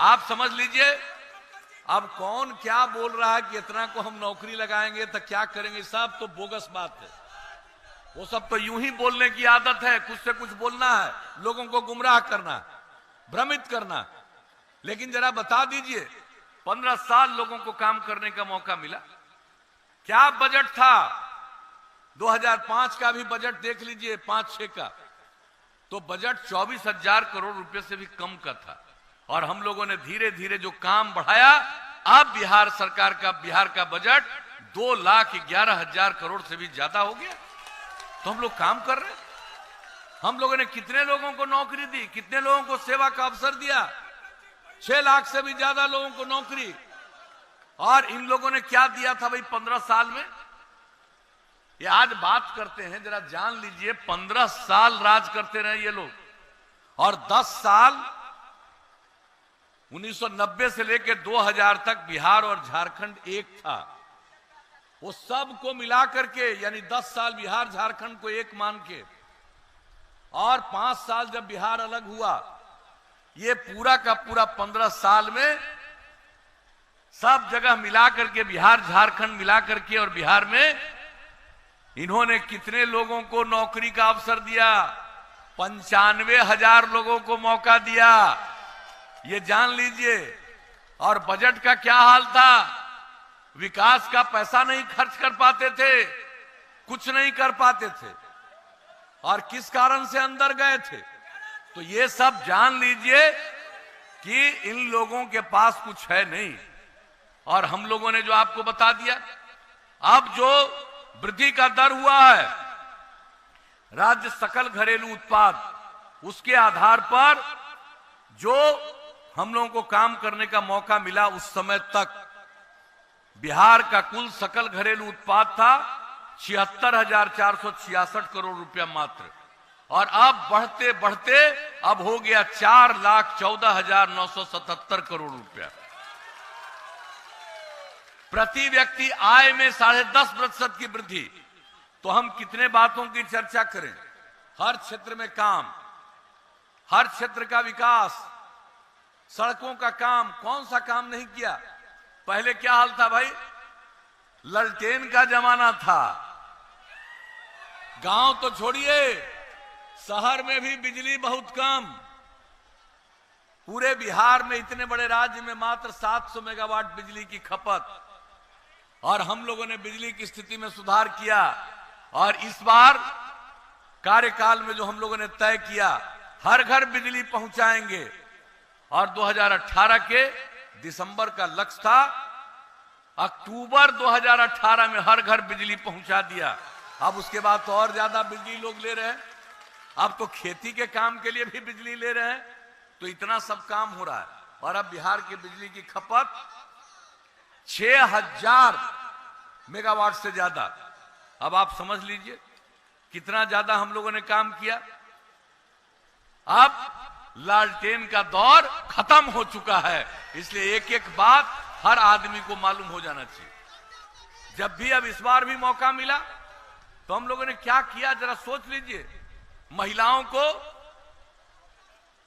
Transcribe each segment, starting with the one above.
आप समझ लीजिए, अब कौन क्या बोल रहा है कि इतना को हम नौकरी लगाएंगे तो क्या करेंगे, सब तो बोगस बात है। वो सब तो यूं ही बोलने की आदत है, कुछ से कुछ बोलना है, लोगों को गुमराह करना, भ्रमित करना। लेकिन जरा बता दीजिए, 15 साल लोगों को काम करने का मौका मिला, क्या बजट था? 2005 का भी बजट देख लीजिए, 5-6 का, तो बजट 24,000 करोड़ रुपए से भी कम का था। और हम लोगों ने धीरे धीरे जो काम बढ़ाया, अब बिहार सरकार का, बिहार का बजट 2,11,000 करोड़ से भी ज्यादा हो गया। तो हम लोग काम कर रहे हैं। हम लोगों ने कितने लोगों को नौकरी दी, कितने लोगों को सेवा का अवसर दिया? 6 लाख से भी ज्यादा लोगों को नौकरी। और इन लोगों ने क्या दिया था भाई 15 साल में? ये आज बात करते हैं, जरा जान लीजिए, 15 साल राज करते रहे ये लोग। और 10 साल 1990 से लेकर 2000 तक बिहार और झारखंड एक था। वो सब को मिला करके, यानी 10 साल बिहार झारखंड को एक मान के, और 5 साल जब बिहार अलग हुआ, ये पूरा का पूरा 15 साल में सब जगह मिला करके, बिहार झारखंड मिला करके, और बिहार में इन्होंने कितने लोगों को नौकरी का अवसर दिया? 95,000 लोगों को मौका दिया, ये जान लीजिए। और बजट का क्या हाल था? विकास का पैसा नहीं खर्च कर पाते थे, कुछ नहीं कर पाते थे। और किस कारण से अंदर गए थे? तो ये सब जान लीजिए कि इन लोगों के पास कुछ है नहीं। और हम लोगों ने जो आपको बता दिया, अब जो वृद्धि का दर हुआ है, राज्य सकल घरेलू उत्पाद, उसके आधार पर जो हम लोगों को काम करने का मौका मिला, उस समय तक बिहार का कुल सकल घरेलू उत्पाद था 76,466 करोड़ रुपया मात्र। और अब बढ़ते बढ़ते अब हो गया 4,14,977 करोड़ रुपया। प्रति व्यक्ति आय में 10.5% की वृद्धि। तो हम कितने बातों की चर्चा करें? हर क्षेत्र में काम, हर क्षेत्र का विकास, सड़कों का काम, कौन सा काम नहीं किया? पहले क्या हाल था भाई? ललटेन का जमाना था। गांव तो छोड़िए, शहर में भी बिजली बहुत कम। पूरे बिहार में, इतने बड़े राज्य में, मात्र 700 मेगावाट बिजली की खपत। और हम लोगों ने बिजली की स्थिति में सुधार किया। और इस बार कार्यकाल में जो हम लोगों ने तय किया, हर घर बिजली पहुंचाएंगे। और 2018 के दिसंबर का लक्ष्य था, अक्टूबर 2018 में हर घर बिजली पहुंचा दिया। अब उसके बाद तो और ज्यादा बिजली लोग ले रहे हैं। अब तो खेती के काम के लिए भी बिजली ले रहे हैं। तो इतना सब काम हो रहा है। और अब बिहार की बिजली की खपत 6,000 मेगावाट से ज्यादा। अब आप समझ लीजिए कितना ज्यादा हम लोगों ने काम किया। अब लालटेन का दौर खत्म हो चुका है। इसलिए एक एक बात हर आदमी को मालूम हो जाना चाहिए। जब भी, अब इस बार भी मौका मिला, तो हम लोगों ने क्या किया, जरा सोच लीजिए। महिलाओं को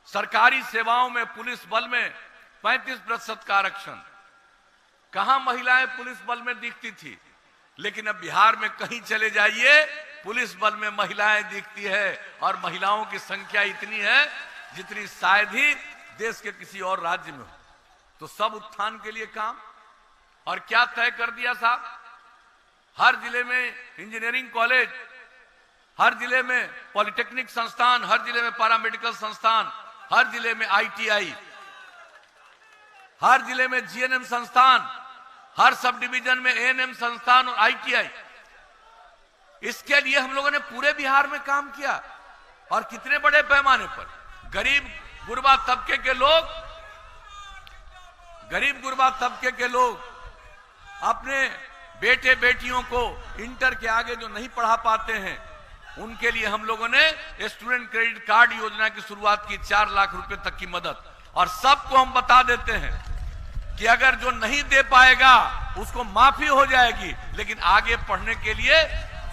सरकारी सेवाओं में, पुलिस बल में 35% का आरक्षण। कहां महिलाएं पुलिस बल में दिखती थी? लेकिन अब बिहार में कहीं चले जाइए, पुलिस बल में महिलाएं दिखती है। और महिलाओं की संख्या इतनी है जितनी शायद ही देश के किसी और राज्य में हो। तो सब उत्थान के लिए काम। और क्या तय कर दिया साहब? हर जिले में इंजीनियरिंग कॉलेज, हर जिले में पॉलिटेक्निक संस्थान, हर जिले में पैरामेडिकल संस्थान, हर जिले में ITI, हर जिले में GNM संस्थान, हर सब डिवीजन में ANM संस्थान और ITI। इसके लिए हम लोगों ने पूरे बिहार में काम किया। और कितने बड़े पैमाने पर गरीब गुरबा तबके के लोग, गरीब गुरबा तबके के लोग अपने बेटे बेटियों को इंटर के आगे जो नहीं पढ़ा पाते हैं, उनके लिए हम लोगों ने स्टूडेंट क्रेडिट कार्ड योजना की शुरुआत की, 4 लाख रुपए तक की मदद। और सबको हम बता देते हैं कि अगर जो नहीं दे पाएगा उसको माफी हो जाएगी, लेकिन आगे पढ़ने के लिए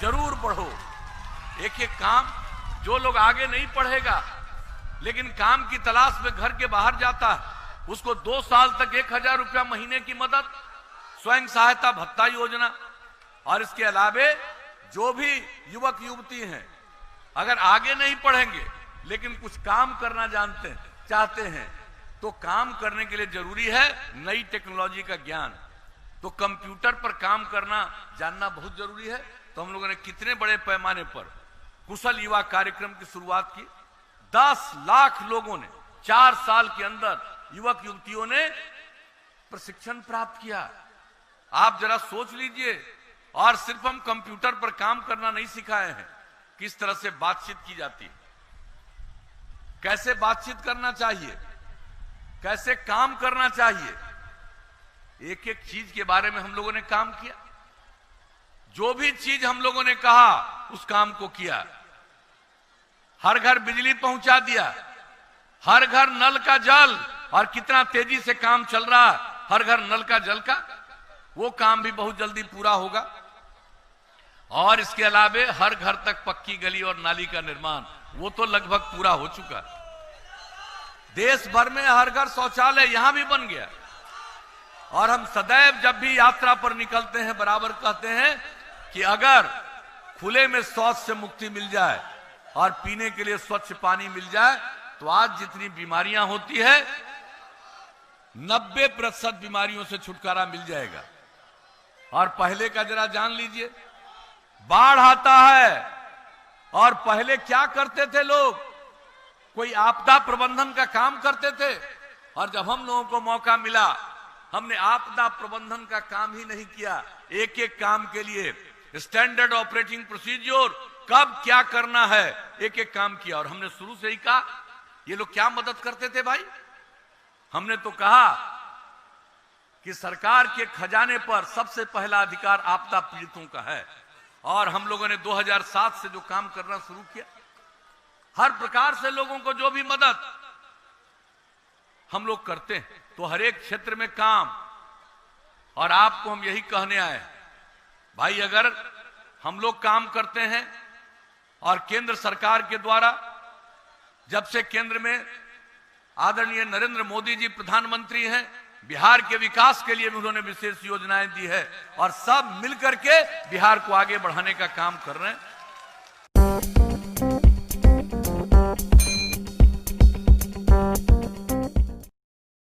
जरूर पढ़ो। एक एक काम, जो लोग आगे नहीं पढ़ेगा लेकिन काम की तलाश में घर के बाहर जाता है, उसको 2 साल तक 1,000 रुपया महीने की मदद, स्वयं सहायता भत्ता योजना। और इसके अलावे जो भी युवक युवती हैं, अगर आगे नहीं पढ़ेंगे लेकिन कुछ काम करना चाहते हैं, तो काम करने के लिए जरूरी है नई टेक्नोलॉजी का ज्ञान। तो कंप्यूटर पर काम करना जानना बहुत जरूरी है। तो हम लोगों ने कितने बड़े पैमाने पर कुशल युवा कार्यक्रम की शुरुआत की। 10 लाख लोगों ने 4 साल के अंदर, युवक युवतियों ने प्रशिक्षण प्राप्त किया। आप जरा सोच लीजिए। और सिर्फ हम कंप्यूटर पर काम करना नहीं सिखाए हैं, किस तरह से बातचीत की जाती है, कैसे बातचीत करना चाहिए, कैसे काम करना चाहिए, एक एक चीज के बारे में हम लोगों ने काम किया। जो भी चीज हम लोगों ने कहा उस काम को किया। हर घर बिजली पहुंचा दिया, हर घर नल का जल, और कितना तेजी से काम चल रहा है हर घर नल का जल का, वो काम भी बहुत जल्दी पूरा होगा। और इसके अलावे हर घर तक पक्की गली और नाली का निर्माण, वो तो लगभग पूरा हो चुका। देश भर में हर घर शौचालय यहां भी बन गया। और हम सदैव जब भी यात्रा पर निकलते हैं बराबर कहते हैं कि अगर खुले में शौच से मुक्ति मिल जाए और पीने के लिए स्वच्छ पानी मिल जाए, तो आज जितनी बीमारियां होती है 90% बीमारियों से छुटकारा मिल जाएगा। और पहले का जरा जान लीजिए, बाढ़ आता है और पहले क्या करते थे लोग, कोई आपदा प्रबंधन का काम करते थे। और जब हम लोगों को मौका मिला, हमने आपदा प्रबंधन का काम ही नहीं किया, एक एक काम के लिए स्टैंडर्ड ऑपरेटिंग प्रोसीजर, कब क्या करना है, एक एक काम किया। और हमने शुरू से ही कहा, ये लोग क्या मदद करते थे भाई, हमने तो कहा कि सरकार के खजाने पर सबसे पहला अधिकार आपदा पीड़ितों का है। और हम लोगों ने 2007 से जो काम करना शुरू किया, हर प्रकार से लोगों को जो भी मदद हम लोग करते हैं, तो हर एक क्षेत्र में काम। और आपको हम यही कहने आए, भाई अगर हम लोग काम करते हैं और केंद्र सरकार के द्वारा, जब से केंद्र में आदरणीय नरेंद्र मोदी जी प्रधानमंत्री हैं, बिहार के विकास के लिए भी उन्होंने विशेष योजनाएं दी है, और सब मिलकर के बिहार को आगे बढ़ाने का काम कर रहे हैं।